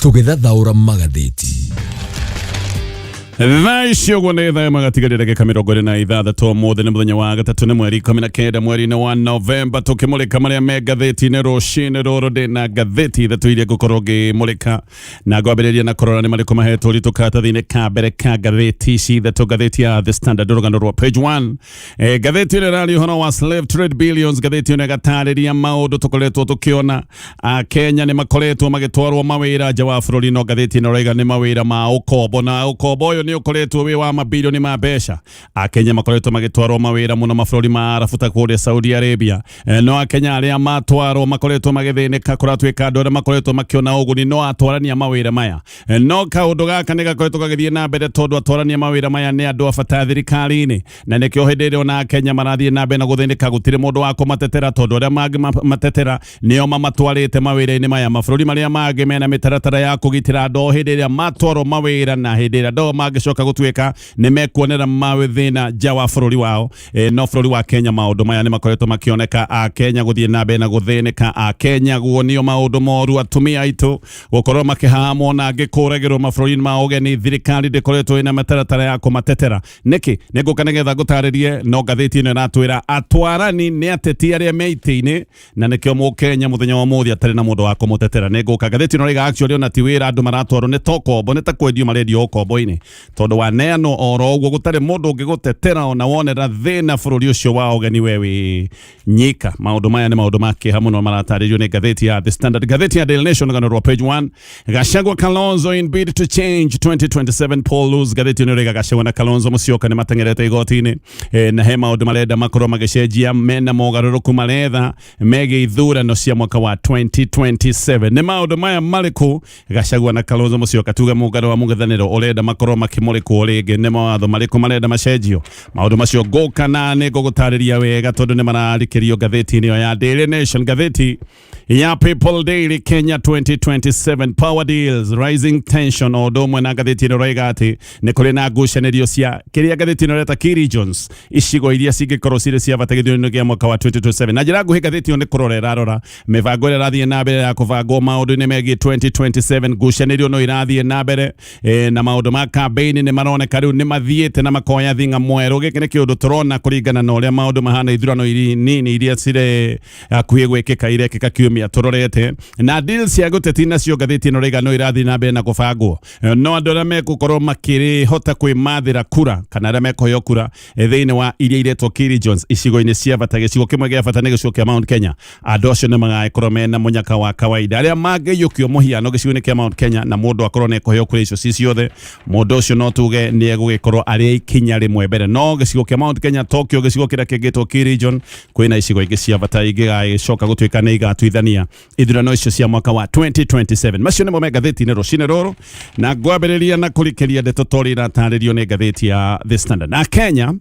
Tũgĩthathaũra magathĩti. Thaisho gwonetha magatigarire gĩkamĩrongo na ithathatũ mũthĩ nĩ mũthenya wa gatatũ nĩ mweri 19 mweri-inĩ wa Novemba tũkĩmũrĩka marĩa me ngathĩti-inĩ rũcinĩ rũrũ ndĩna ngathĩti ithatũ iria ngũkorwo ngĩmũrĩka na ngwambĩrĩria na korora nĩ marĩkũ mahetwo ũritũ karatathi-inĩ ka mbere ka ngathĩti ici ithatũ. Ngathĩti ya The Standard rũgano rwa page 1 ngathĩti ĩrĩa ĩrarĩ ũhoro wa slave trade billions. Ngathĩti ĩno ĩgatarĩria maũndũ tũkoretwo tũkĩona Kenya nĩ makoretwo magĩtwarwo mawĩra nja wa bũrũri, no ngathĩti ĩno raiga nĩ mawĩra ma ũkombo, na ũkombo ũyũ nĩ ukoretwo wi wa mabilioni ma mbeca. Akenya makoretwo magĩtwarwo mawĩra mũno mabũrũri ma Arabu ta kũrĩa Saudi Arabia, no Akenya arĩa matwarwo makoretwo magĩthĩnĩka kũratuĩka andũ arĩa makoretwo makĩona ũguni no atwarania mawĩra maya. No kaũndũ gaka nĩ gakoretwo gagĩthiĩ na mbere tondũ atwarania mawĩra maya nĩ andũ a bata thirikari-inĩ, na nĩkĩo hĩndĩ ĩrĩa ona Akenya marathiĩ na mbere na gũthĩnĩka gũtirĩ mũndũ wa kũmatetera tondũ arĩa mangĩmatetera nĩo mamatwarĩte mawĩra-inĩ maya. Mabũrũri marĩa mangĩ mena mĩtaratara ya kũgitĩra andũ hĩndĩ ĩrĩa matwarwo mawĩra na hĩndĩ ĩrĩa andũ mangĩcoka gũtuĩka nĩ mekuonera mawĩthĩna nja wa bũrũri wao. No bũrũri wa Kenya maũndũ maya nĩ makoretwo makĩoneka, Akenya gũthiĩ na mbere na gũthĩnĩka, Akenya guonio maũndũ moru, atumia aitũ gũkorwo makĩhahamwo na angĩ kũragĩrwo mabũrũri ma ũgeni. Thirikari ndĩkoretwo ĩna mĩtaratara ya kũmatetera. Nĩkĩ nĩngũka nĩgetha ngũtarĩrie, no ngathĩti ĩno ĩratwĩra atwarani nĩ ateti arĩa me itĩ-inĩ, na nĩkĩo Mũkenya mũthenya wa ũmũthĩ atarĩ na mũndũ wa kũmũtetera. Nĩngũka ngathĩti ĩno rĩga actually ona ti wĩra andũ maratwarwo nĩ tokombo, nĩ ta kwendio marendio ũkombo-inĩ tondũ waneano oro ũguo gũtarĩ mũndũ ũngĩgũtetera ona wonera thĩna bũrũri ũcio wa ũgeni wewe nyika. Maũndũ maya nĩ maũndũ makĩha mũno maratarĩrio nĩ ngathĩti ya The Standard. Ngathĩti ya Daily Nation rũgano rwa page 1 Gachagua Kalonzo in bid to change 2027 poll lose. Ngathĩti ĩno rĩga Gachagua na Kalonzo Musyoka nĩ mateng'erete igoti-inĩ na he maũndũ marenda makorwo magĩcenjia mena mogarũrũku maretha megiĩ ithurano cia mwaka wa 2027. Nĩ maũndũ maya marĩkũ Gachagua na Kalonzo Musyoka tuge mũngano wa mũng'ethanĩro ũrenda makorwo makĩmũrĩkwo rĩngĩ? Nĩ mawatho marĩkũ marenda macenjio? Maũndũ macio ngũka na nĩ ngũgũtarĩria wega tondũ nĩ mararikĩrio ngathĩti-inĩ ĩyo ya Daily Nation. Ngathĩti ya People Daily Kenya 2027 power deals rising tension. O ũndũ ũmwe na ngathĩti ĩno raiga atĩ nĩ kũrĩ na ngucanĩrio cia kĩrĩa ngathĩti ĩno reta key regions, icigo iria cingĩkorwo cirĩ cia bata gĩthurano gĩa mwaka wa 2027. Na njĩra nguhĩ ngathĩti ĩyo nĩ kũrora ĩrarora mĩbango ĩrĩa ĩrathiĩ na mbere ya kũbangwo maũndũ-inĩ megiĩ 2027. Ngucanĩrio no irathiĩ na mbere na maũndũ ma campaign nĩ maroneka rĩu nĩ mathiĩte na makoya thing'a mwerũ. Gĩkĩ nĩ kĩũndũ tũrona kũringana na ũrĩa maũndũ mahana ithurano nini iria cirĩ hakuhĩ gwĩkĩka irekĩka kiumia tũrorete, na deal cia gũteti nacio ngathĩti ĩno rĩga no irathiĩ na mbere na kũbangwo. No andũ arĩa megũkorwo makĩhota kwĩmathĩra kura kana arĩa mekũheo kura thĩinĩ wa iria iretwo key regions, icigo-inĩ cia bata, gĩcigo kĩmwe gĩa bata nĩ gĩcigo kĩa Mount Kenya, andũ acio nĩ magagĩkorwo mena mũnyaka wa kawaida. Arĩa mangĩiyũkio mũhiano gĩcigo-inĩ kĩa Mount Kenya na mũndũ akorwo nĩ ekũheo kura icio ciothe, mũndũ ũcio no tuge nĩ egũgĩkorwo arĩ ikinya rĩmwe mbere. No gĩcigo kĩa Mount Kenya Tokyo, gĩcigo kĩrĩa kĩngĩtwo key region, kwĩna icigo ingĩ cia bata ingĩgacoka gũtuĩka nĩ igatuithania ithurano icio cia mwaka wa 2027. Macio nĩmo me ngathĩti-inĩ rũcinĩ rũrũ, na ngwambĩrĩria na kũrikĩria ndeto tũrĩ iratarĩrio nĩ ngathĩti ya The Standard. Na Kenya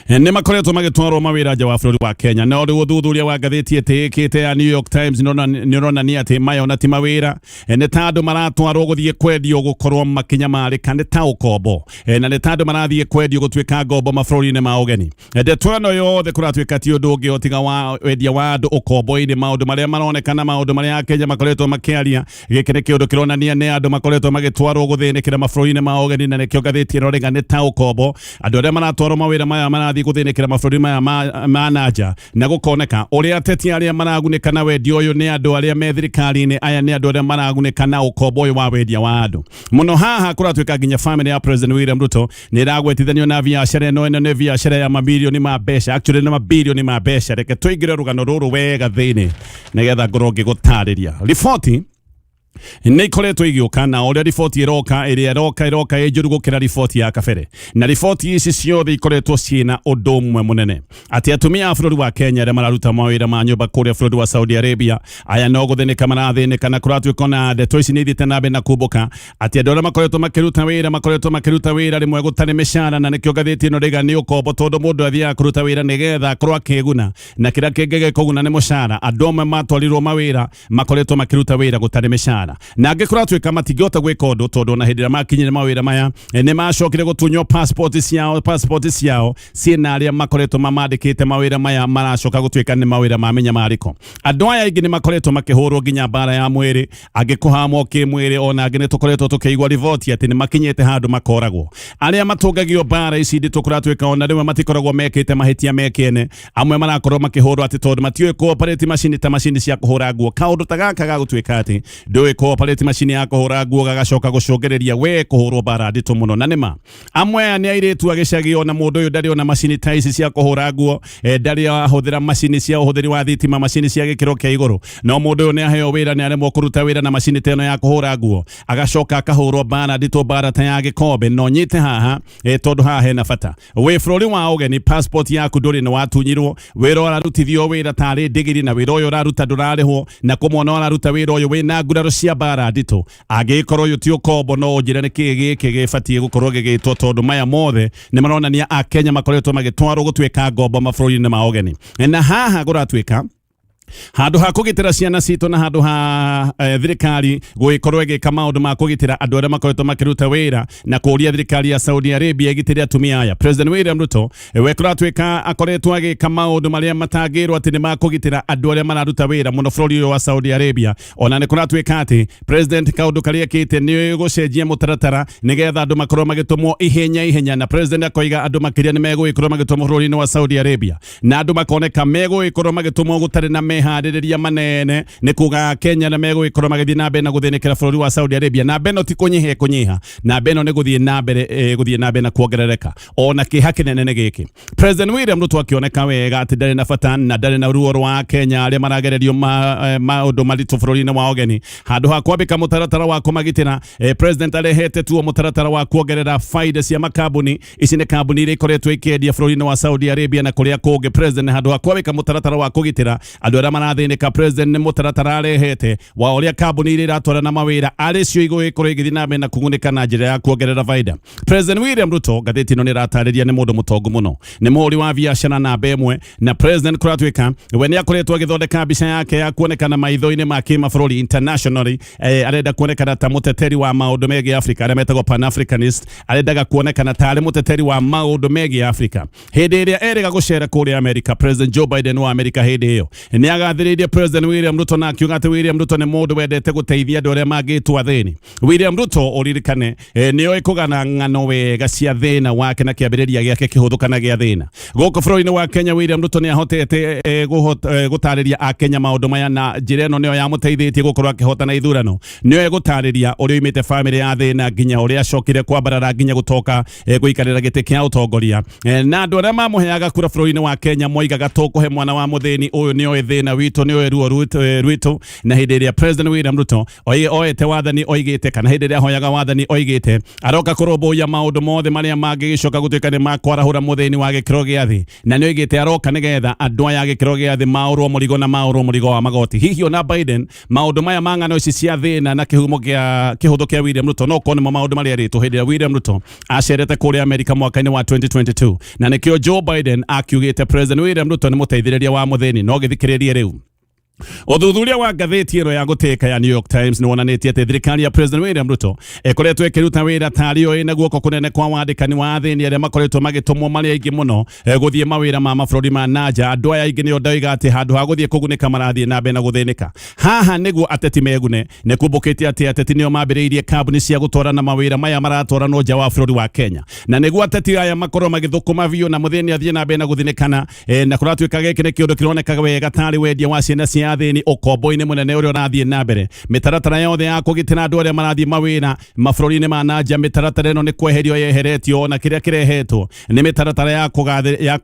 nĩ makoretwo magĩtwarwo mawĩra nja wa bũrũri wa Kenya, no rĩu ũthuthuria wa ngathĩti ĩtĩkĩte ya New York Times nĩ ũronania atĩ maya ona ti mawĩra, nĩ ta andũ maratwarwo gũthiĩ kwendio gũkorwo makinyamarĩka, nĩ ta ũkombo, na nĩ ta andũ marathiĩ kwendio gũtuĩka ngombo mabũrũri-inĩ ma ũgeni. Ndeto ĩno yothe kũratuĩka ti ũndũ ũngĩ ũtiga wa wendia wa andũ ũkombo-inĩ. Maũndũ marĩa maronekana, maũndũ marĩa Akenya makoretwo makĩaria, gĩkĩ nĩ kĩũndũ kĩronania nĩ andũ makoretwo magĩtwarwo gũthĩnĩkĩra mabũrũri-inĩ ma ũgeni, na nĩkĩo ngathĩti ĩno rĩga nĩ ta ũkombo. Andũ arĩa maratwarwo mawĩra maya marathi gũthĩnĩkĩra mabũrũri maya ma nanja, na gũkoneka ũrĩa ateti arĩa maragunĩka na wendia ũyũ nĩ andũ arĩa me thirikari-inĩ. Aya nĩ andũ arĩa maragunĩka na ũkombo ũyũ wa wendia wa andũ mũno. Haha kũratuĩka nginya family ya President William Ruto nĩ ĩragwetithanio na biacara ĩno nĩ biacara ya mabilioni ma mbeca, actually nĩ mabilioni ma mbeca. Reke tũingĩre rũgano rũrũ wega thĩinĩ nĩgetha ngorwo ngĩgũtarĩria. Riboti nĩ ikoretwo igĩũka, na ũrĩa riboti ĩroka ĩnjũru gũkĩra riboti ya kabere, na riboti ici ciothe ikoretwo ciĩna ũndũ ũmwe mũnene, atĩ atumia a bũrũri wa Kenya arĩa mararuta mawĩra ma nyũmba kũrĩa bũrũri wa Saudi Arabia, aya no gũthĩnĩka marathĩnĩka, na kũratuĩka na ndeto ici nĩ ithiĩte na mbere na kumbũka atĩ andũ arĩa makoretwo makĩruta wĩra rĩmwe gũtarĩ mĩcara, na nĩkĩo ngathĩti ĩno rĩga nĩ ũkombo, tondũ mũndũ athiaga kũruta wĩra nĩgetha akorwo akĩguna, na kĩrĩa kĩngĩ gĩkũguna nĩ mũcara. Andũ amwe matwarirwo mawĩra makoretwo makĩruta wĩra gũtarĩ mĩcara. bara na angikora twika matigota gwika undu tondu na hindira makinyire mawira maya ni macokire gutunyo passport ciao ciina aria makoretwo mamandikite mawira maya maracoka gutwika ni mawira mamenya mariko andu aya ingi ni makoretwo makihurwo nginya bara ya mwiri agikuhamwo kimwiri ona angine tukoretwo tukiigwa rivoti ati ni makinyite handu makoragwo aria matungagio bara ici ndi tukura twika ona rimwe matikoragwo mekite mahitia mekene amwe marakorwo makihurwo ati tondu matiwe cooperate machine ta machine cia kuhura nguo kaundu tagaka gagutwika ati ndui cooperate machine ya kuhura nguo gagacoka gucogereria we kuhurwo bara ndito muno na nima amwe ni airetu agicagi ona mundu uyu ndari ona machine ta ici cia kuhura nguo ndari ahuthira machine cia uhuthiri wa thitima machine cia gikiro kia iguru no mundu uyu ni aheo wira ni aremwo kuruta wira na machine teno ya kuhura nguo agacoka akahurwo bara ndito bara ta ya gikombe no nyite haha tondu haha hena bata we bururi wa ugeni passport yaku nduri ni watunyirwo wira urarutithio wira tari digiri na wira uyu uraruta ndurarihwo na kumwona uraruta wira uyu wina nguraro cia bara ndito agikorwo uyu ti ukombo no njira ni giki gibatie gukorwo gigitwo tondu maya mothe ni maronania a Kenya makoretwo magitwarwo gutwika ngombo mabũrũri-inĩ ma ũgeni na haha guratwika handu ha kugitira ciana cito na handu ha thirikari guikorwo igika maundu ma kugitira andu aria makoretwo makiruta wira na kuria thirikari ya Saudi Arabia igitire atumia aya President William Ruto we kuratwika akoretwo agika maundu maria matangirwo ati ni ma kugitira andu aria mararuta wira muno bũrũri wa Saudi Arabia ona ni kuratwika ati President kaundu karia kite ni gucenjia mutaratara nigetha andu makorwo magitumwo ihenya na President akoiga andu makiria ni megwikorwo magitumwo bũrũri-inĩ wa Saudi Arabia na andu makoneka megwikorwo magitumwo gutari na meharĩrĩria manene ni kuga Kenya na megwikorwo magithii na mbere na guthinikira bũrũri wa Saudi Arabia na beno ti kunyiha na beno ni guthii na mbere na kuongerereka ona kiha kinene ni giki President William Ruto akioneka wega ati ndari na bata na ndari na ruo rwa Kenya aria maragererio maundu maritu bũrũri-inĩ wa ũgeni handu ha kwambika mutaratara wa kumagitira President arehete tuo mutaratara wa kuongerera faida cia makambuni ici ni kambuni iria ikoretwo ikiendia bũrũri-inĩ wa Saudi Arabia na kuria kungi President handu ha kwambika mutaratara wa kugitira andu aria marathinika President ni mutaratara arehete wa uria kambuni iria iratwarana mawira aricio igwikorwo igithii na mbere na kungunika na njira ya kuongerera faida President William Ruto ngathĩti ino ni ratariria ni mundu mutongu muno ni muhuri wa biashara namba ĩmwe na President kuratwika we ni akoretwo agithondeka mbica yake ya kuonekana maitho-ini ma kimabũrũri internationally arenda kuonekana ta muteteri wa maundu megie Africa aria metagwo Pan Africanist arendaga kuonekana ta ari muteteri wa maundu megie Africa hindi iria erega gucera kuria America President Joe Biden wa America hindi iyo ni agathiririe President William Ruto na akiuga ati William Ruto ni mundu wendete guteithia andu aria mangitwa thini William Ruto uririkane ni oi kugana ng'ano wega cia thina wake na kiambiriria giake kihuthukana gia thina guku bũrũri-inĩ wa Kenya William Ruto ni ahotete gutariria a Kenya maundu maya na njira ino niyo yamuteithĩtie gukorwo akihotana ithurano niyo gutariria uria imite family ya thina nginya uria acokire kwambarara nginya gutoka guikarira giti kia utongoria na andu aria mamuheaga kura bũrũri-inĩ wa Kenya moigaga tukuhe mwana wa muthĩni uyu niyo thina witu niyo ruo rwitu na hindi iria President William Ruto oete wathani oigite kana hindi iria hoyaga wathani oigite aroka kurumbuya maundu mothe maria mangigicoka gutwika ni makwarahura muthĩni wa gikiro gia thi na ni oigite aroka nigetha andu aya gikiro gia thi maurwo murigo wa magoti hihi ona Biden maundu maya mang'ano ici cia thina na kihumo gia kihuthu kia William Ruto no konemo maundu maria ritu hindi iria William Ruto acerete kuria America mwaka-ini wa 2022 na nikio Joe Biden akiugite President William Ruto ni muteithĩrĩria wa muthĩni no githikiririe riu Uthuthuria wa ngathĩti ĩno ya gũteka ya New York Times ni wonanĩtie atĩ thirikari ya President William Ruto ĩkoretwo ĩkĩruta wĩra tario ĩna guoko kũnene kwa wandĩkani wa athĩni arĩa makoretwo magĩtũmwo marĩ aingĩ mũno gũthiĩ mawĩra ma mabũrũri ma nanja andũ aya aingĩ nĩo ndoiga atĩ handũ ha gũthiĩ kũgunĩka marathiĩ na mbere na gũthĩnĩka haha nĩguo ateti megune nĩ kumbũkĩte atĩ ateti nĩo mambĩrĩirie kambuni cia gũtwarana mawĩra maya maratwaranwo nja wa bũrũri wa Kenya na nĩguo ateti aya makorwo magĩthũkũma biũ na mũthĩni athiĩ na mbere na gũthĩnĩkana na kũratuĩka gĩkĩ nĩ kĩũndũ kĩronekaga wega tarĩ wendia wa ciana cia athĩni ukombo-ini munene uria urathie na mbere mitaratara yothe ya kugitira andu aria marathie mawira mabũrũri-inĩ ma nanja mitaratara ino ni kweherio yeheretio na kiria kirehetwo ni mitaratara ya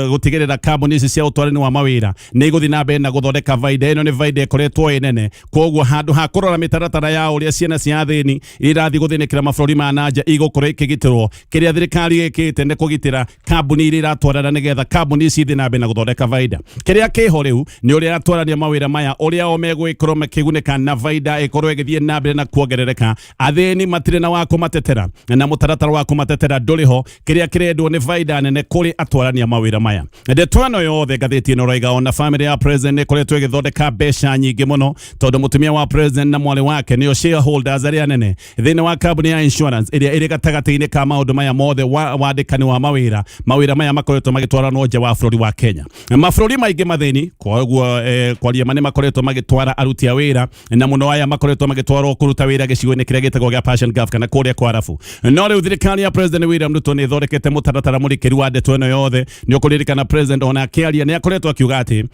gutigirira kambuni ici cia utwarani wa mawira ni guthii na mbere na guthondeka faida ino ni faida ikoretwo inene koguo handu ha kurora mitaratara ya uria ciana cia athĩni irathie guthinikira mabũrũri ma nanja igũkorwo ikigitirwo kiria thirikari ikite ni kugitira kambuni iria iratwarana nigetha kambuni ici ithie na mbere na guthondeka faida kiria kiho riu ni uria atwara gũtorania mawĩra maya ũrĩa o megwĩkorwo makĩgunĩka na vaida ĩkorwo ĩgĩthiĩ na mbere na kuongerereka. Athĩni matirĩ na wa kũmatetera na mũtaratara wa kũmatetera ndũrĩ ho. Kĩrĩa kĩrendwo nĩ vaida nene kũrĩ atwarania mawĩra maya. Ndeto ĩno yothe ngathĩti ĩno roiga ona family ya president ĩkoretwo ĩgĩthondeka mbeca nyingĩ mũno tondũ mũtumia wa president na mwale wake nĩo shareholders arĩa nene thĩinĩ wa kambuni ya insurance ĩrĩa ĩrĩ gatagatĩ-inĩ ka maũndũ maya mothe wandĩkani wa mawĩra maya makoretwo magĩtwaranwo nja wa bũrũri wa Kenya. Mabũrũri maingĩ mathĩni koguo kwaria mane makoretwo magĩtwara aruti a wĩra na mũno aya makoretwo magĩtwarwo kũruta wĩra gĩcigo-inĩ kĩrĩa gĩtagwo gĩa Passion Gulf kana kũrĩa kwa Arabu. No rĩu thirikari ya president William Ruto nĩ ĩthondekete mũtaratara mũrikĩru wa ndeto ĩno yothe. Nĩ ũkũririkana president ona akĩaria nĩ akoretwo akiuga atĩ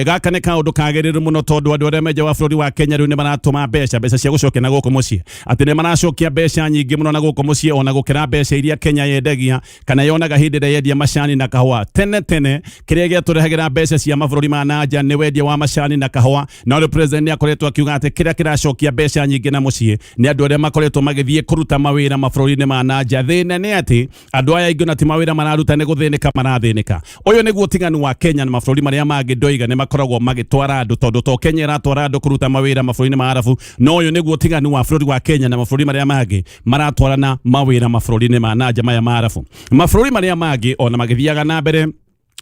gaka nĩ kaũndũ kagĩrĩru mũno tondũ andũ arĩa menja wa bũrũri wa Kenya rĩu nĩ maratũma mbeca cia gũcokia na gũkũ mũciĩ. Atĩ nĩ maracokia mbeca nyingĩ mũno na gũkũ mũciĩ ona gũkĩra mbeca iria Kenya yendagia kana yonaga hĩndĩ ĩrĩa yendia macani na kahũa. Tene kĩrĩa gĩatũrehagĩra mbeca cia mabũrũri ma nanja nĩ wendia wa macani na kahũa. No rĩu president nĩ akoretwo akiuga atĩ kĩrĩa kĩracokia mbeca nyingĩ na mũciĩ nĩ andũ arĩa makoretwo magĩthiĩ kũruta mawĩra mabũrũri-inĩ ma nanja. Thĩna nĩ atĩ andũ aya aingĩ na ti mawĩra mararuta nĩ gũthĩnĩka marathĩnĩka. Ũyũ nĩguo ũtiganu wa Kenya na mabũrũri marĩa mangĩ ndoiga nĩ makoragwo magĩtwara andũ tondũ to Kenya ĩratwara andũ kũruta mawĩra mabũrũri-inĩ ma Arabu. No ũyũ nĩguo ũtiganu wa bũrũri wa Kenya na mabũrũri marĩa mangĩ maratwarana mawĩra mabũrũri-inĩ ma nanja maya ma Arabu. Mabũrũri marĩa mangĩ ona magĩthiaga na mbere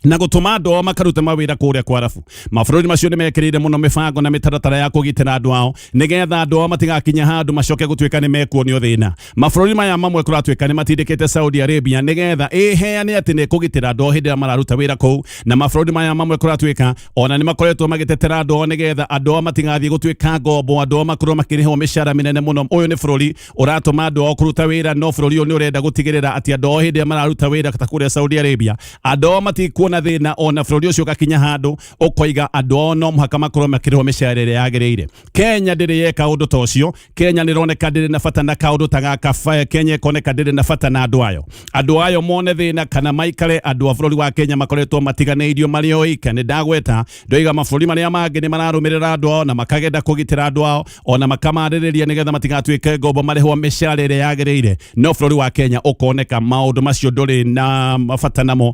na gũtũma andũ ao makaruta mawĩra kũrĩa kwa Arabu. Mabũrũri macio nĩ mekĩrĩire mũno mĩbango na mĩtaratara ya kũgitĩra andũ ao nĩgetha andũ ao matigakinya handũ macoke gũtuĩka nĩ mekuonio thĩna. Mabũrũri maya mamwe kũratuĩka nĩ matindĩkĩte Saudi Arabia nĩgetha ĩheane atĩ nĩ kũgitĩra andũ ao hĩndĩ ĩrĩa mararuta wĩra kũu, na mabũrũri maya mamwe kũratuĩka ona nĩ makoretwo magĩtetera andũ ao nĩgetha andũ ao matigathiĩ gũtuĩka ngombo, andũ ao makorwo makĩrĩhwo mĩcara mĩnene mũno. Ũyũ nĩ bũrũri ũratũma andũ ao kũruta wĩra, no bũrũri ũyũ nĩ ũrenda gũtigĩrĩra atĩ andũ ao hĩndĩ ĩrĩa mararuta wĩra ta kũrĩa Saudi Arabia andũ ao matikuona thĩna ona bũrũri ũcio gakinya handũ ũkoiga andũ ao no mũhaka makorwo makĩrĩhwo mĩcara ĩrĩa yagĩrĩire. Kenya ndĩrĩ yeka ũndũ ta ũcio. Kenya nĩ ĩroneka ndĩrĩ na bata na kaũndũ ta gaka. Kenya ĩkoneka ndĩrĩ na bata na andũ ayo mone thĩna kana maikare. Andũ a bũrũri wa Kenya makoretwo matiganĩirio marĩ o ika. Nĩ ndagweta ndoiga mabũrũri marĩa mangĩ nĩ mararũmĩrĩra andũ ao na makagenda kũgitĩra andũ ao ona makamarĩrĩria nĩgetha matigatuĩke ngombo marĩhwo mĩcara ĩrĩa yagĩrĩire. No bũrũri wa Kenya ũkoneka maũndũ macio ndũrĩ na bata namo.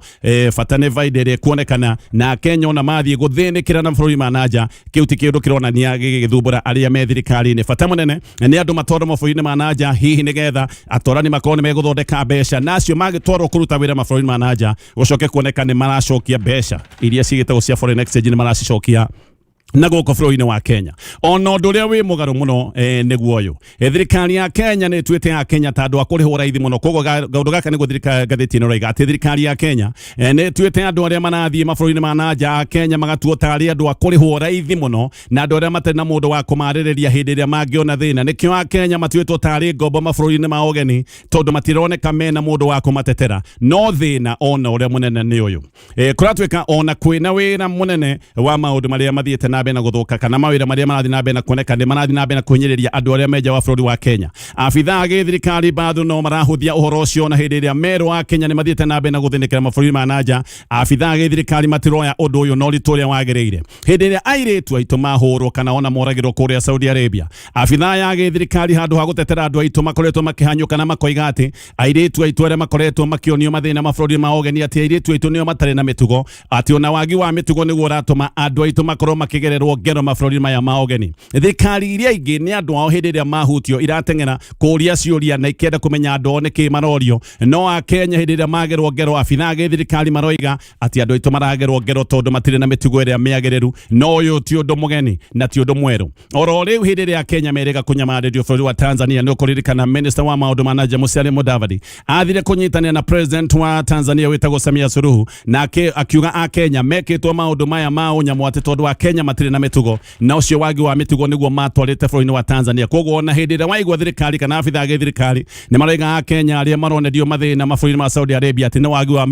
Bata nĩ vaida ĩrĩa kuonekana na Kenya ona mathiĩ gũthĩnĩkĩra na bũrũri ma nanja. Kĩu ti kĩndũ kĩronania gĩgĩthumbũra arĩa me thirikari-inĩ. Bata mũnene nĩ andũ matwarwo mabũrũri-inĩ ma nanja hihi nĩgetha atwarani makorwo nĩ megũthondeka mbeca, nacio magĩtwarwo kũruta wĩra mabũrũri ma nanja gũcoke kuoneka nĩ maracokia mbeca iria cigĩtagwo cia foreign exchange nĩ maracicokia na gũkũ bũrũri-inĩ wa Kenya. Ona ũndũ ũrĩa wĩ mũgarũ mũno nĩguo ũyũ. Thirikari ya Kenya nĩ ĩtuĩte ya Kenya ta andũ a kũrĩhwo raithi mũno. Koguo gaũndũ gaka nĩguo ngathĩti ĩno roiga atĩ thirikari ya Kenya nĩ ĩtuĩte andũ arĩa marathiĩ mabũrũri-inĩ ma nanja a Kenya magatuo tarĩ andũ a kũrĩhwo raithi mũno na andũ arĩa matarĩ na mũndũ wa kũmarĩrĩria hĩndĩ ĩrĩa mangĩona thĩna. Nĩkĩo a Kenya matuĩtwo tarĩ ngombo mabũrũri-inĩ ma ũgeni tondũ matironeka mena mũndũ wa kũmatetera. No thĩna ona ũrĩa mũnene nĩ ũyũ. Kũratuĩka ona kwĩna wĩra mũnene wa maũndũ marĩa mathiĩte na mbere na gũthũka kana mawĩra marĩa marathiĩ na mbere na kuoneka nĩ marathiĩ na mbere na kũhinyĩrĩria andũ arĩa menja wa bũrũri wa Kenya. Abithaa gĩthirikari bado no marahũthia ũhoro ũcio na hĩndĩ ĩrĩa merũ wa Kenya nĩ mathiĩte na mbere na gũthĩnĩkĩra mabũrũri ma nanja. Abithaa gĩthirikari matiroya ũndũ ũyũ na ũritũ ũrĩa wagĩrĩire. Hĩndĩ ĩrĩa airĩtu aitũ mahũrwo kana ona moragĩrwo kũrĩa Saudi Arabia, abithaa ya gĩthirikari handũ ha gũtetera andũ aitũ makoretwo makĩhanyũka na makoiga atĩ airĩtu aitũ arĩa makoretwo makĩonio mathĩna mabũrũri ma ũgeni atĩ airĩtu aitũ nĩo matarĩ na mĩtugo, atĩ ona wagi wa mĩtugo nĩguo ũratũma andũ aitũ makorwo makĩgererwo ngero mabũrũri maya ma ũgeni. Thirikari iria ingĩ nĩ andũ ao hĩndĩ ĩrĩa mahutio irateng'era kũũria ciũria na ikĩenda kũmenya andũ ao nĩkĩ marorio. No a Kenya hĩndĩ ĩrĩa magerwo ngero abithaa gĩthirikari maroiga atĩ andũ aitũ maragerwo ngero tondũ matirĩ na mĩtugo ĩrĩa mĩagĩrĩru. No ũyũ ti ũndũ mũgeni na ti ũndũ mwerũ. Oro rĩu hĩndĩ ĩrĩa Kenya merĩga kũnyamarĩrio bũrũri wa Tanzania nĩ ũkũririkana minister wa maũndũ ma nanja Musalia Mudavadi athire kũnyitanĩra na president wa Tanzania wĩtagwo Samia Suluhu na akiuga a Kenya mekĩtwo maũndũ maya ma ũnyamũ atĩ tondũ a Kenya matirĩ na mĩtugo na ũcio wagi wa mĩtugo nĩguo matwarĩte bũrũri-inĩ wa Tanzania. Koguo ona hĩndĩ ĩrĩa waigua thirikari kana abithaa gĩthirikari nĩ maroiga a Kenya arĩa maronerio mathĩna mabũrũri ma Saudi Arabia atĩ nĩ wagi wa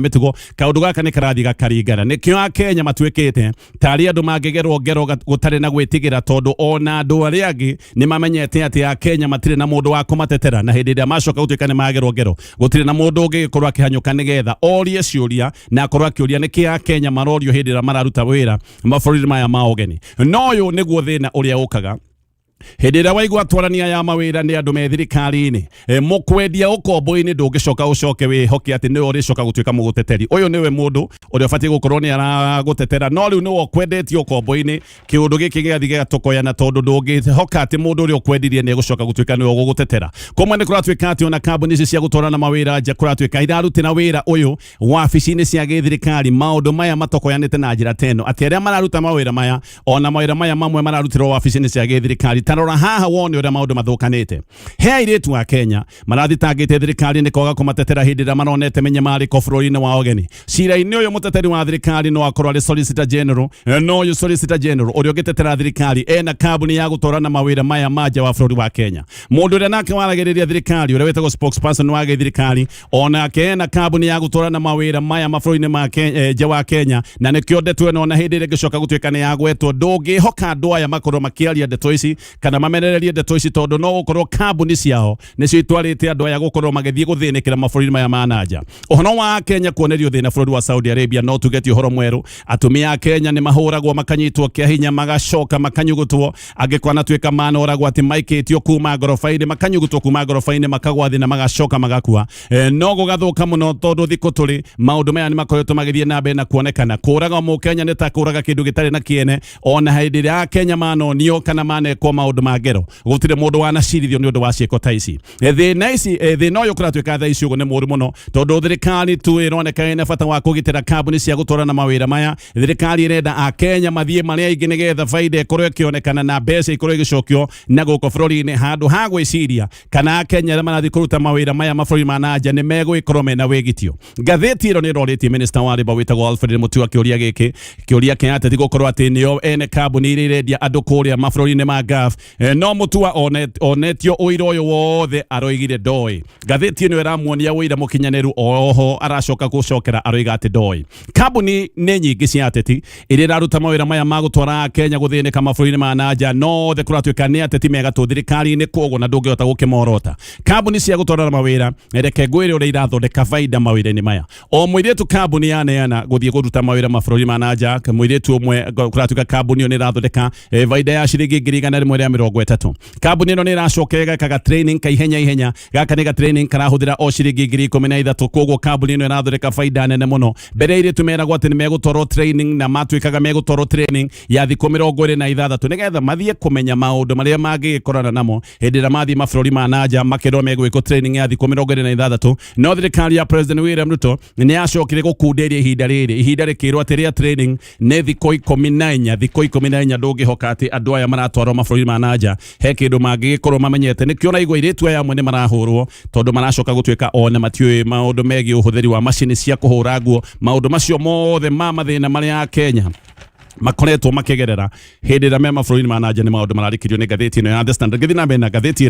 mĩtugo, kaũndũ gaka nĩ karathiĩ gakaringana. Nĩkĩo a Kenya matuĩkĩte tarĩ andũ mangĩgerwo ngero gũtarĩ na gwĩtigĩra tondũ ona andũ arĩa angĩ nĩ mamenyete atĩ a Kenya matirĩ na mũndũ wa kũmatetera, na hĩndĩ ĩrĩa macoka gũtuĩka nĩ magerwo ngero gũtirĩ na mũndũ ũngĩkorwo akĩhanyũka nĩgetha orie ciũria na akorwo akĩũria nĩkĩ a Kenya marorio hĩndĩ ĩrĩa mararuta wĩra mabũrũri maya ma ũgeni. No ũyũ nĩguo thĩna ũrĩa ũkaga Hĩndĩ waigua twarania ya mawĩra nĩ andũ me thirikari-inĩ mũkwendia ũkombo-inĩ ndũngĩcoka ũcoke wĩhoke atĩ nĩwe ũrĩcoka gũtuĩka mũgũteteri. Ũyũ nĩwe mũndũ ũrĩa ũbatiĩ gũkorwo nĩ aragũtetera, no rĩu nĩwe ũkwendetio ũkombo-inĩ. Kĩũndũ gĩkĩ gĩathiĩ gĩgatũkoyana tondũ ndũngĩhoka atĩ mũndũ ũrĩa ũkwendirie nĩ egũcoka gũtuĩka nĩwe ũgũgũtetera. Kũmwe nĩ kũratuĩka atĩ ona kambuni ici cia gũtwarana mawĩra nja kũratuĩka irarutĩra wĩra ũyũ wabici-inĩ cia gĩthirikari. Maũndũ maya matokoyanĩte na njĩra teno atĩ arĩa mararuta mawĩra maya ona mawĩra maya mamwe mararutirwo wabici-inĩ cia gĩthirikari. Tarora haha wone ũrĩa maũndũ mathũkanĩte. He airĩtu a Kenya marathitangĩte thirikari nĩ kwaga kũmatetera hĩndĩ ĩrĩa maronete menyamarĩko bũrũri-inĩ wa ũgeni. Cira-inĩ ũyũ mũteteri wa thirikari no akorwo arĩ Solicitor General, no ũyũ Solicitor General ũrĩa ũgĩtetera thirikari ena kambuni ya gũtwarana mawĩra maya ma nja wa bũrũri wa Kenya. Mũndũ ũrĩa nake waragĩrĩria thirikari ũrĩa wĩtagwo spokesperson wa thirikari onake ena kambuni ya gũtwarana mawĩra maya mabũrũri-inĩ ma nja wa Kenya, na nĩkĩo ndeto ĩno ona hĩndĩ ĩrĩa ĩgĩcoka gũtuĩka nĩ yagwetwo ndũngĩhoka andũ aya makorwo makĩaria ndeto ici kana mamenererie ndeto ici tondũ no gũkorwo kambuni ciao nĩcio itwarĩte andũ aya gũkorwo magĩthiĩ gũthĩnĩkĩra mabũrũri maya ma nanja. Ũhoro wa Kenya kuonerio thĩna bũrũri wa Saudi Arabia no tugetie ũhoro mwerũ. Atumia a Kenya nĩ mahũragwo makanyitwo kĩa hinya magacoka makanyugutwo, angĩkorwo natuĩka manoragwo atĩ maikĩtio kuma ngoroba-inĩ makanyugutwo kuma ngoroba-inĩ makagwa thĩ na magacoka magakua. No gũgathũka mũno tondũ thikũ tũrĩ maũndũ maya nĩ makoretwo magĩthiĩ na mbere na kuonekana. Kũraga Mũkenya nĩ ta kũraga kĩndũ gĩtarĩ na kĩene, ona hĩndĩ ĩrĩa Akenya manonio kana manekwo maũndũ ma ngero gũtirĩ mũndũ wanacirithio nĩ ũndũ wa ciĩko ta ici. Thĩna ũyũ kũratuĩka thaa ici ũguo nĩ mũru mũno tondũ thirikari tu ĩroneka ĩna bata wa kũgitĩra kambuni cia gũtwarana mawĩra maya. Thirikari ĩrenda Akenya mathiĩ marĩa aingĩ nĩgetha baida ĩkorwo ĩkĩonekana na mbeca ikorwo igĩcokio na gũkũ bũrũri-inĩ, handũ ha gwĩciria kana Akenya arĩa marathiĩ kũruta mawĩra maya mabũrũri ma nanja nĩ megũgĩkorwo mena wĩgitio. Ngathĩti ĩno nĩ ĩrorĩtie Minister wa Labour wĩtagwo Alfred Mutua kĩũria gĩkĩ, kĩũria kĩa ateti gũkorwo atĩ nĩo ene kambuni iria irendia andũ kũrĩa mabũrũri-inĩ ma Gulf. No Mutua onetio ũira ũyũ wothe aroigire ndoĩ. Ngathĩti ĩno ĩramuonia ũira mũkinyanĩru, oho aracoka gũcokera aroiga atĩ ndoĩ. Kambuni nĩ nyingĩ cia ateti iria iraruta mawĩra maya ma gũtwara Kenya gũthĩnĩka mabũrũri-inĩ ma nanja, no the kũratuĩka nĩ ateti megatũ thirikari-inĩ, koguo na ndũngĩhota gũkĩmorota. Kambuni cia gũtwarana mawĩra reke ngwĩre ũrĩa irathondeka baida mawĩra-inĩ maya. O mũirĩtu kambuni yaneana gũthiĩ kũruta mawĩra mabũrũri ma nanja, mũirĩtu ũmwe kũratuĩka kambuni ĩyo nĩ irathondeka baida ya ciringi 130. Kambuni ĩno nĩ ĩracoka ĩgakaga training ka ihenya. Gaka nĩ ga training karahũthĩra o ciringi 13,000, koguo kambuni ĩno ĩrathondeka baida nene mũno. Mbere irĩtu meragwo atĩ nĩ megũtwarwo training na matuĩkaga megũtwarwo training ya thikũ 26 nĩgetha mathiĩ kũmenya maũndũ marĩa mangĩkorana namo hĩndĩ ĩrĩa mathiĩ mabũrũri ma nanja, makerwo megwĩkwo training ya thikũ 26. No thirikari ya President William Ruto nĩ yacokire gũkunderia ihinda rĩkĩrwo atĩ rĩa training nĩ thikũ 14 ndũngĩhoka atĩ andũ aya maratwarwo mabũrũri ma nanja he kĩndũ mangĩgĩkorwo mamenyete. Nĩkĩo naigua airĩtu aya amwe nĩ marahũrwo tondũ maracoka gũtuĩka ona matiũĩ maũndũ megiĩ ũhũthĩri wa macini cia kũhũra nguo. Maũndũ macio mothe ma mathĩna marĩa Kenya makoretwo makĩgerera hĩndĩ ĩrĩa me mabũrũri ma nanja nĩ maũndũ mararĩkĩrio nĩ ngathĩti ĩno ya The Standard. Ngĩthiĩ na mbere na ngathĩti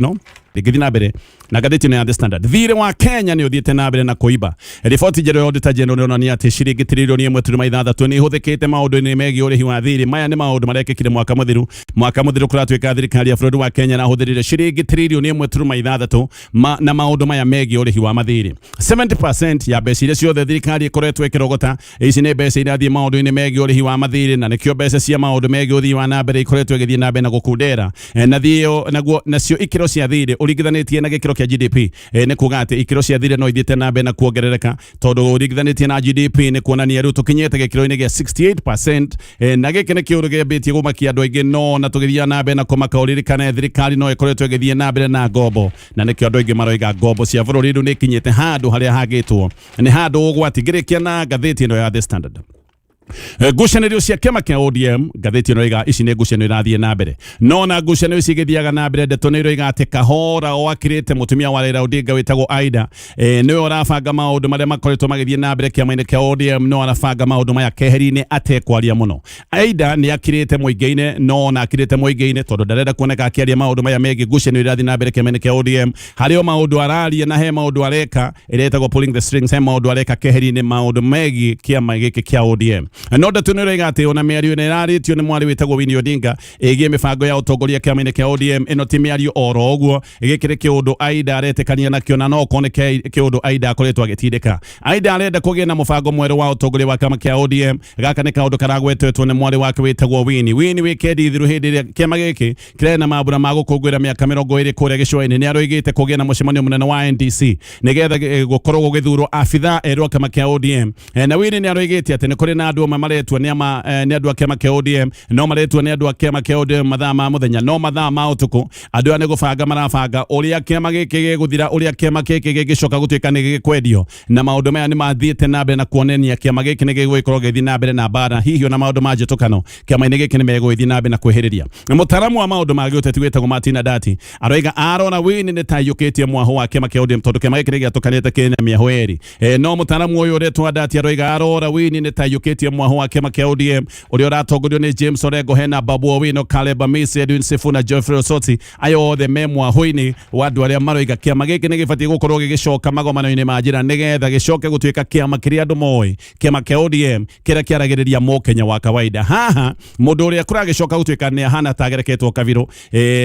ĩno ya The Standard. Thirĩ wa Kenya nĩ ũthiĩte na mbere na kũimba. Riboti njerũ ya Auditor General ĩronania atĩ ciringi tiririoni 1.6 nĩ ihũthĩkĩte maũndũ-inĩ megiĩ ũrĩhi wa thirĩ. Maya nĩ maũndũ marekĩkire mwaka mũthiru kũratuĩka thirikari ya bũrũri wa Kenya na hũthĩrire ciringi tiririoni 1.6 na maũndũ maya megiĩ ũrĩhi wa mathirĩ. 70% ya mbeca iria ciothe thirikari ĩkoretwo ĩkĩrogota ici nĩ mbeca irathiĩ maũndũ-inĩ megiĩ ũrĩhi wa mathirĩ, na nĩkĩo mbeca cia maũndũ megiĩ ũthii wa na mbere ikoretwo igĩthiĩ na mbere na gũkundera nacio ikĩro cia thirĩ ũringithanĩtie na gĩkĩro kĩa GDP. Nĩ kuuga atĩ ikĩro cia thirĩ no ithiĩte na mbere na kuongerereka tondũ ũringithanĩtie na GDP nĩ kuonania rĩu tũkinyĩte gĩkĩro-inĩ gĩa 68%. Na gĩkĩ nĩ kĩũndũ gĩambĩtie gũmakia andũ aingĩ, no na tũgĩthiĩ na mbere na kũmaka ũririkane thirikari no ĩkoretwo ĩgĩthiĩ na mbere na ngombo, na nĩkĩo andũ aingĩ maroiga ngombo cia bũrũri rĩu nĩ ikinyĩte handũ harĩa hagĩtwo nĩ handũ ũgwati. Ngĩrĩkia na ngathĩti ĩno ya The Standard. Ngucanĩrio cia kĩama kĩa ODM, ngathĩti ĩno ĩroiga ici nĩ ngucanĩrio irathiĩ na mbere, no na ngucanĩrio ici igĩthiaga na mbere ndeto nĩ ĩroiga atĩ kahora o akĩrĩte mũtumia wa Raila Odinga wĩtagwo Aida nĩwe ũrabanga maũndũ marĩa makoretwo magĩthiĩ na mbere kĩama-inĩ kĩa ODM, no arabanga maũndũ maya keheri-inĩ atekwaria mũno. Aida nĩ akĩrĩte mũingĩ-inĩ, no na akĩrĩte mũingĩ-inĩ tondũ ndarenda kuoneka akĩaria maũndũ maya megiĩ ngucanĩrio irathiĩ na mbere kĩama-inĩ kĩa ODM. Harĩ maũndũ araria na he maũndũ areka ĩretagwo pulling the strings, he maũndũ areka keheri-inĩ, maũndũ megiĩ kĩama gĩkĩ kĩa ODM. no ndatunire ati ona miario ne raritio ni mwari witagwo Winnie Odinga igie mibango ya utongoria kiama-ini kia ODM ino ti miario oro uguo igikire kiundu Aida aretekania nakio na no kone kiundu Aida akoretwo agitindika. Aida arenda kugia na mubango mweru wa utongoria wa kiama kia ODM gaka ni kaundu karagwetetwo ni mwari wake witagwo Winnie wikendi thiru hindi ria kiama giki kirena mambura ma gukungwira miaka 20 kuria gicua-ini ni aroigite kugia na mucemanio munene wa NDC nigetha gukorwo gugithurwo abitha erwa kiama kia ODM. Na Winnie ni aroigite ati ni kuri na andu maretwo ni andu a kiama kia ODM no maretwo ni andu a kiama kia ODM mathaa ma muthenya no mathaa ma utuku andu ane gubanga marabanga uria kiama giki giguthira uria kiama giki gigicoka gutuika ni gikwendio na maundu maya ni mathiite na mbere na kuonania kiama giki ni gigwikorwo githi na mbere na bara hihi na maundu ma njitukano kiama-ini giki ni megwithi na mbere na kwihiriria. Mutaramu wa maundu ma giuteti witagwo Martina Dati aroiga arona Winnie ni taiyukitie mwaho wa kiama kia ODM tondu kiama giki giatukanite kina miaho eri no mutaramu uyu uretwo Dati aroiga arora Winnie ni taiyukitie mwaho wa kiama kia ODM uria uratongorio ni James Orengo hena Babu Owino Caleb Amisi Edwin Sifuna Geoffrey Osoti ayo othe memwaho-ini wa andu aria maroiga kiama giki ni gibatie gukorwo gigicoka magomano-ini ma njira nigetha gicoke gutuika kiama kiria andu moi kiama kia ODM kiria kiaragiriria mukenya wa kawaida. Haha mundu uria kuragicoka gutuika ni ahana tagereketwo Kabiru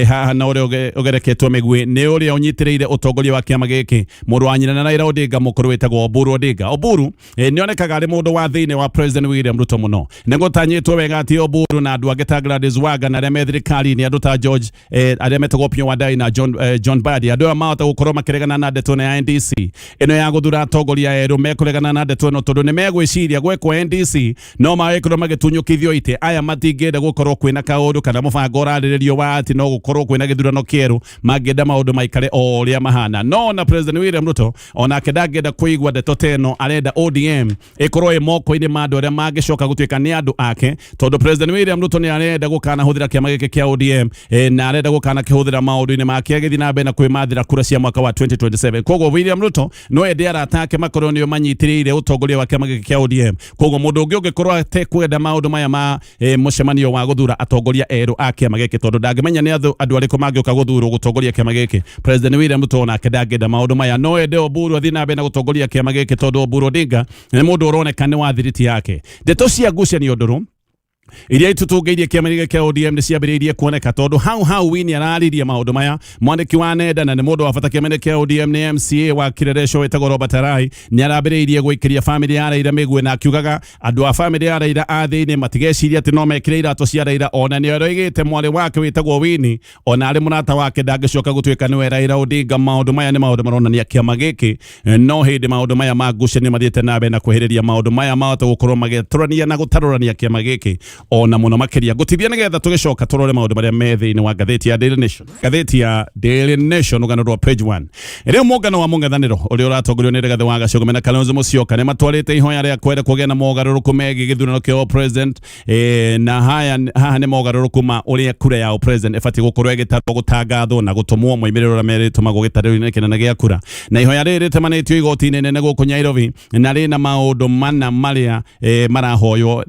haha na uria ugereketwo Migwi ni uria unyitiriire utongoria wa kiama giki mundu wa nyina na Raila Odinga mukuru witagwo Oburu Odinga. Oburu ni onekaga ari mundu wa thiini wa President William Ruto muno nigutanyitwo wega ati Oburu na andu angi ta Gladys Wanga na arĩa thirikari ni andu ta George arĩa metagwo Opiyo Wandayi na John Badi andu aya mahota gukorwo makiregana na ndeto ya NDC ino ya guthura atongoria eru mekuregana na ndeto ino tondu ni megwiciria gwekwo NDC no mawekorwo magitunyukithio ite aya matingenda gukorwo kwina kaundu kana mubango urariririo wa ati no gukorwo kwina githurano kieru mangenda maundu maikare o uria mahana no na President William Ruto onake ndangenda kuigwa ndeto teno arenda ODM ikorwo moko-ini ma andu aria mangicoka gutuika ni andu ake tondu President William Ruto ni arenda gukana huthira kiama giki kia ODM na arenda gukana kihuthira maundu-ini make agithi na mbere na kwimathira kura cia mwaka wa 2027 koguo William Ruto no ende aratake makorwo nio manyitiriire utongoria wa kiama giki kia ODM koguo mundu ungi ungikorwo atekwenda maundu maya ma mucemanio wa guthura atongoria eru a kiama giki tondu ndangimenya ni andu ariku mangioka guthurwo gutongoria kiama giki. President William Ruto onake ndangenda maundu maya no ende Oburu athi na mbere na gutongoria kiama giki tondu Oburu Odinga ni mundu uroneka ni wa thiriti yake. Ndeto cia ngucanio nduru iria itutungeirie kiama kia ODM ni ciambiriirie kuoneka tondu hau Winnie arariria maundu maya mwandiki wa nenda na ni mundu wa bata kiama kia ODM ni MCA wa Kireresho wetagwo Robert Arai ni arambiriirie gwikiria family ya Raila Migwi na akiugaga andu a family ya Raila a thiini matigeciria ati no mekire iratu cia Raila ona ni aroigite mwari wake wetagwo Winnie ona ari murata wake ndangicoka gutuika niwe Raila Odinga. Maundu maya ni maundu maronania kiama giki no hindi maundu maya ma ngucanio mathiite na mbere na kwihiriria maundu maya mahota gukorwo magiturania na gutarurania kiama giki ona muno makiria gutithia nigetha tugicoka turore maundu maria me thiini wa gatheti ya Daily Nation. Gatheti ya Daily Nation ugano rwa page 1 iri mungano wa mungethaniro uria uratongorio ni Rigathi wa Gachagua na Kalonzo Musyoka ni matwarite ihoya ria kwenda kugia na mogaruruku megi githurano kia president na haha ni mogaruruku ma uria kura ya president ifati gukorwo igitarwo gutangathwo na gutumwo moimiriro uria meritumagwo gitariro-ini kinene gia kura na ihoya riri ritemanitio igoti-ini nene guku Nyairobi na rina maundu mana maria marahoywo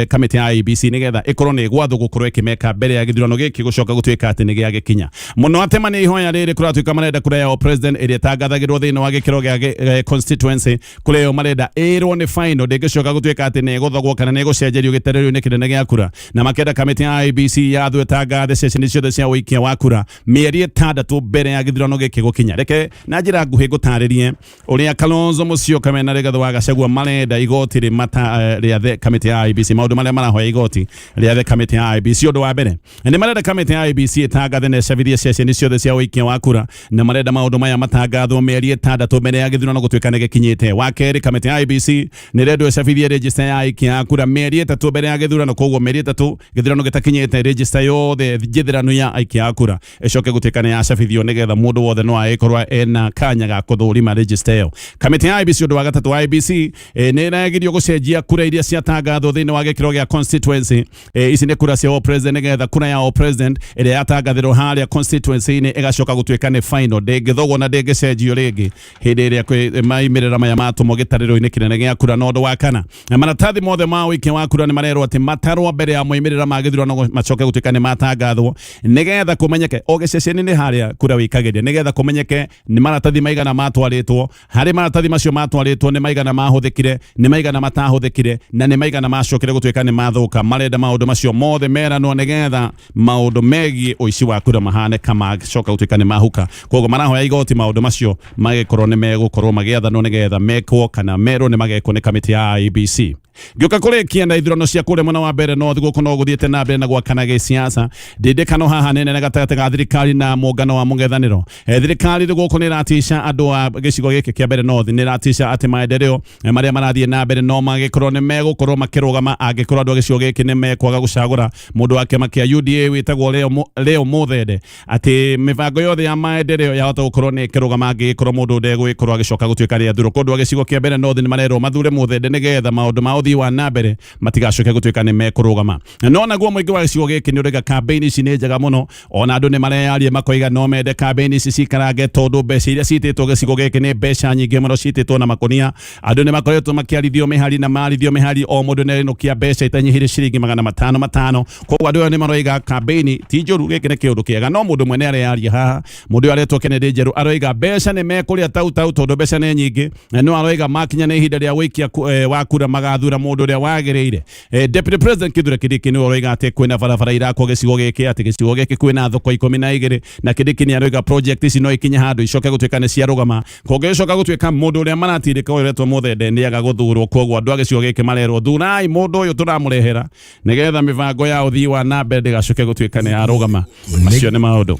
kamiti ya IEBC nigetha ikorwo ni gwatho gukorwo ikimeka mbere ya githurano giki gucoka gutuika ati ni gia gikinya muno atemani ihoya riri kuratuika marenda kura ya president iria tangathagirwo thiini wa gikiro gia constituency kurio marenda irwo ni final ndigicoka gutuika ati ni guthogwo kana ni gucenjerio gitariro-ini kinene gia kura na makenda kamiti ya IEBC yathwe tangathe ceceni ciothe cia wikia wa kura mieri 6 mbere ya githurano giki gukinya. Reke na njira nguhi gutaririe uria Kalonzo Musyoka mena Rigathi wa Gachagua marenda igoti ri mata ria kamiti ya IEBC maundu maria marahoya igoti ria kamiti ya IEBC undu wa mbere ni marenda kamiti ya IEBC itangathe na cebithie ceceni ciothe cia wikia wa kura na marenda maundu maya matangathwo mieri 6 mbere ya githurano gutuika ni gikinyite. Wa keri kamiti ya IEBC ni rendo cebithie register ya wikia wa kura mieri 3 mbere ya githurano koguo mieri 3 githurano gitakinyite register yothe githurano ya wikia wa kura icoke gutuika ni ya cebithio nigetha mundu wothe no aikorwa ena kanya ga kuthurima register yo. Kamiti ya IEBC undu wa gatatu wa IEBC ni iragirio gucenjia kura iria cia tangathwo thiini wa gikiro gia constituency ici nĩ kura cia all president nĩgetha kura ya all president ĩrĩa yatangathirwo harĩa constituency-inĩ ĩgacoka gũtuĩka nĩ final ndĩngĩthogwo na ndĩngĩcenjio rĩngĩ hĩndĩ ĩrĩa maimĩrĩra maya matũmwo gĩtarĩro-inĩ kĩnene gĩa kura na ũndũ wa kana maratathi mothe ma ũikia wa kura nĩ marerwo atĩ matarwo mbere ya moimĩrĩra ma gĩthurano macoke gũtuĩka nĩ matangathwo nĩgetha kũmenyeke o gĩceceni-inĩ harĩa kura wĩikagĩria nĩgetha kũmenyeke nĩ maratathi maigana matwarĩtwo harĩ maratathi macio matwarĩtwo nĩ maigana mahũthĩkire nĩ maigana matahũthĩkire na nĩ maigana macokire gũtuĩka nĩ mathũka marenda maũndũ macio mothe meranwo nĩgetha maũndũ megiĩ ũici wa kura mahane kama coka gũtuĩka nĩ mahuka koguo marahoya igoti maũndũ macio magĩkorwo nĩ megũkorwo magĩathanwo nĩgetha mekwo kana merwo nĩ magekwo nĩ kamĩtĩ ya IEBC gĩũka kũrĩkia na ithurano cia kũrĩa mwena wa Mbeere North gũkũ no gũthiĩte na mbere na gwakana gĩsiasa ndĩndĩkano haha nene gatagatĩ ga thirikari na mũngano wa mũng'ethanĩro thirikari gũkũ nĩ ĩratisha andũ a gĩcigo gĩkĩ kĩa Mbeere North nĩ ĩratisha atĩ maendeleo marĩa marathiĩ na mbere no magĩkorwo nĩ megũkorwo makĩrũgama angĩkorwo andũ a gĩcigo gĩkĩ nĩ mekwaga gũcagũra mũndũ wa kĩama kĩa UDA wĩtagwo Leo Muthende atĩ mĩbango yothe ya maendeleo yahota gũkorwo nĩ ĩkĩrũgama angĩkorwo mũndũ ndegũgĩkorwo agĩcoka gũtuĩka rĩathurwo kũndũ a gĩcigo kĩa Mbeere North nĩ marerwo mathure Muthende nĩgetha maũndũ ma ũthii wa na mbere matigacoke gũtuĩka nĩ mekũrũgama no naguo mũingĩ wa gĩcigo gĩkĩ nĩ ũrega campaign ici nĩ njega mũno ona andũ nĩ mareyaria makoiga no mende campaign ici cikarange tondũ mbeca iria citĩtwo gĩcigo gĩkĩ nĩ mbeca nyingĩ mũno citĩtwo na makonia andũ nĩ makoretwo makĩarithio mĩhari na marithio mĩhari o mũndũ nĩ arĩnũkia mbeca itanyihĩire ciringi 500 koguo andũ nĩ maroiga campaign ti njũru gĩkĩ nĩ kĩũndũ kĩega no mũndũ mwene areyaria haha mũndũ aretwo Kennedy Njerũ aroiga mbeca nĩ mekũrĩa tau tondũ mbeca nĩ nyingĩ no aroiga makinya nĩ ihinda rĩa gũikia wa kura magathura mũndũ ũrĩa wagĩrĩire Deputy President Kithure Kindiki nĩ aroiga atĩ kwĩna barabara irakwo gĩcigo gĩkĩ atĩ gĩcigo gĩkĩ kwĩna thoko 12 na Kindiki nĩ aroiga project ici no ikinye handũ icoke gũtuĩka nĩ ciarũgama koguo icoka gũtuĩka mũndũ ũrĩa maratindĩka ũretwo Muthende nĩ aga gũthurwo koguo andũ a gĩcigo gĩkĩ marerwo thurai mũndũ ũyũ tũramũrehera nĩgetha mĩbango ya ũthii wa na mbere ndĩgacoke gũtuĩka nĩ yarũgama macio nĩ maũndũ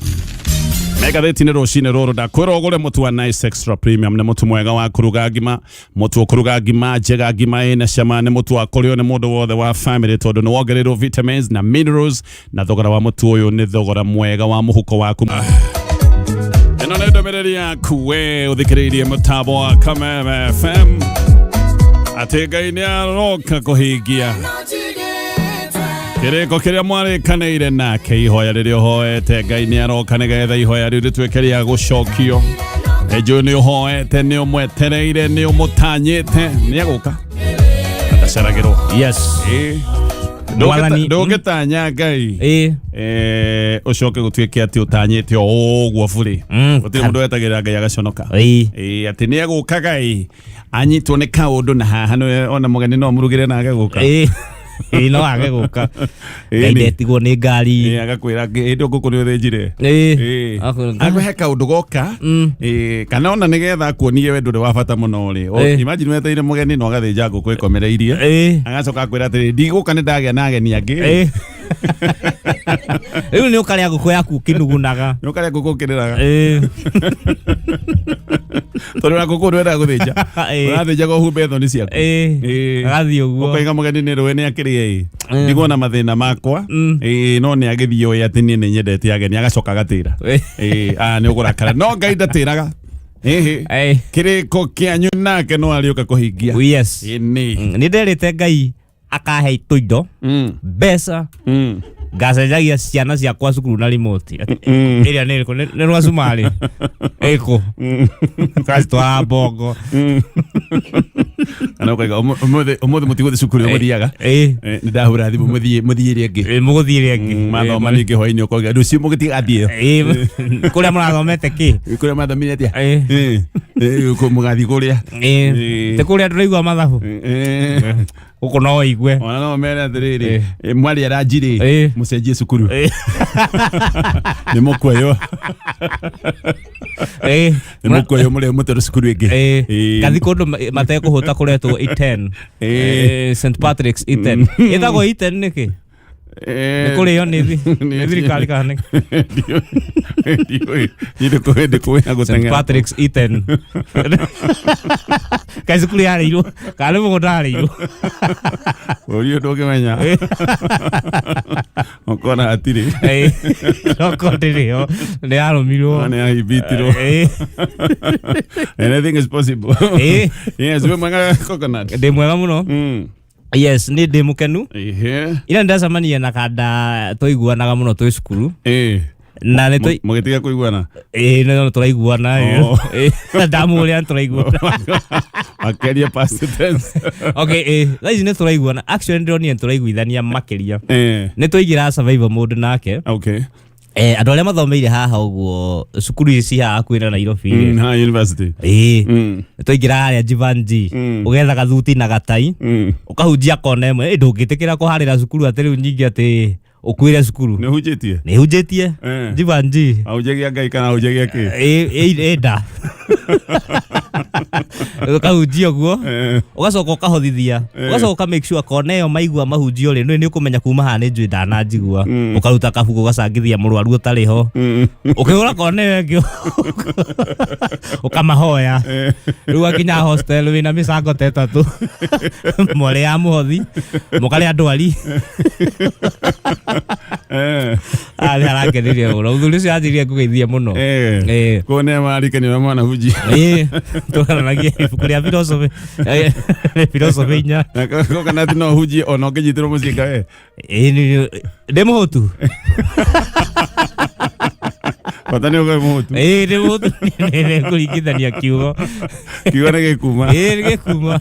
Megathĩti nĩ rũcinĩ rũrũ ndakwĩra ũgũre mũtu wa Nice Extra Premium nĩ mũtu mwega wa kũruga ngima mũtu wa kũruga ngima njega ngima ĩna cama nĩ mũtu wa kũrĩo nĩ mũndũ wothe wa family tondũ nĩ wongererwo vitamins na minerals na thogora wa mũtu ũyũ nĩ thogora mwega wa mũhuko waku ĩno nĩ ndũmĩrĩri yaku we ũthikĩrĩirie mũtambo wa KAMEME FM atĩ Ngai nĩ aroka kũhingia kĩrĩko kĩrĩa mwarĩkanĩire nake ihoya rĩrĩa ũhoete Ngai nĩ aroka nĩgetha ihoya rĩu rĩtuĩke rĩa gũcokio njũĩ nĩ ũhoete nĩ ũmwetereire nĩ ũmũtanyĩte nĩ agũka ataceragĩrwo yes ndũgĩtanya Ngai ũcoke gũtuĩke atĩ ũtanyĩte o ũguo burĩ gũtirĩ mũndũ wetagĩrĩra Ngai agaconoka atĩ nĩ agũka Ngai anyitwo nĩ kaũndũ na haha ona mũgeni no mũrugĩre nake gũka no age gũka ndetigwo nĩ ngari agakwĩra hĩndĩ ngũkũ nĩ ũthĩnjire agũhe kaũndũ goka kana ona nĩgetha akuonie we ndũrĩ wa bata mũno rĩ imagine weteire mũgeni no agathĩnja ngũkũ ĩkomereirie agacoka akwĩra atĩrĩ ndigũka nĩ ndagĩa na ageni angĩ rĩu nĩ ũkarĩa ngũkũ yaku ũkĩnugunaga nĩ ũkarĩa ngũkũ ũkĩrĩraga tondũ na ngũkũ ndwenda gũthĩnja ũrathĩnjaga ũhumbe thoni ciaku agathiĩ ũguo ũkoiga mũgeni nĩ rũĩ nĩ akĩrĩa ndigwo na mathĩna makwa no nĩ agĩthiĩ oĩ atĩ niĩ nĩ nyendete ageni agacoka agatĩra nĩ ũgũrakara no Ngai ndatĩraga kĩrĩko kĩanyu nake no arĩũka kũhingia nĩ nderĩte Ngai akahe tũindo mbeca ngacenjagia ciana ciakwa cukuru na remote ĩrĩa nĩ ĩrĩkũ nĩ rwa cumarĩ ĩkũ ngacitwara bongo kana ũkaiga ũmũthĩ mũtigũthiĩ cukuru mũthiaga nĩ ndahũra thimũ mũthiĩ ĩrĩa ĩngĩ mũgũthiĩ ĩrĩa ĩngĩ mathoma ningĩ hwainĩ ũkauga rũciũ mũgĩtigathiĩ kũrĩa mũrathomete kĩ kũrĩa mathomire atĩa mũgathiĩ kũrĩa tĩ kũrĩa ndũraigua mathabu gũkũ no igue ona no mere atĩrĩrĩ mwarĩ aranjirĩ mũcenjie cukuru nĩ mũkweyo nĩ mũkweyo mũrĩa mũtero cukuru ĩngĩ gathi kũndũ matekũhũta kũretwo Iten St Patrick's Iten ĩtagwo Iten nĩkĩ nĩ kũrĩo nĩ thirikari kana St Patrick's Iten kai cukuru yarĩirwo kana mũgũnda yarĩirwo ũrio ndũngĩmenya ũkona hatirĩ ndĩrĩo nĩ yarũmirwo nĩ yahimbitirwo anything is possible yes we mwega coconut ndĩ mwega mũno Yes, ni ndi mukenu. Ira ndacemania na kanda twaiguanaga muno twi cukuru. Na ne toi mugitiga kuiguana. No turaiguana. Ndamuria turaiguana. Akeria past tense. Okay, laizi ne turaiguana. Actually ndoni turaiguithania makeria. Ne toigira survival mode nake. Okay. Andũ arĩa mathomeire haha ũguo cukuru ici haha kwĩna Nairobi ha university twaingĩra harĩa Jivanji ũgetha gathuti na gatai ũkahunjia kona ĩmwe ndũngĩtĩkĩra kũharĩra cukuru atĩ rĩu nyingĩ atĩ ũkwĩre cukuru nĩ hunjĩtie Jivanji ahunjagia Ngai kana ahunjagia kĩ nda ũkahunjia ũguo ũgacoka ũkahothithia ũgacoka make sure kona ĩyo maigua mahunjio rĩ nĩ ũkũmenya kuma haha nĩ njũĩ ndananjigua ũkaruta kabuku ũgacangithia mũrwaru ũtarĩ ho ũkĩhũra kona ĩyo ĩngĩ ũkamahoya rĩu akinya hostel wĩna mĩcango ta ĩtatũ mwarĩ ya mũhothi mũkarĩa ndwari ali harakenirie mũno ũthuri ũcio anjirie kũgeithia mũno kone marikania mwana huji tũkaranagia ibuku rĩa philosophy inya kana tino huji ona ũngĩnyitirwo mũciĩ kae ndĩ mũhũtu Patani uga mũhũtu ndĩ mũhũtu nĩ kũringithania kiugo nĩ gĩkuma nĩ gĩkuma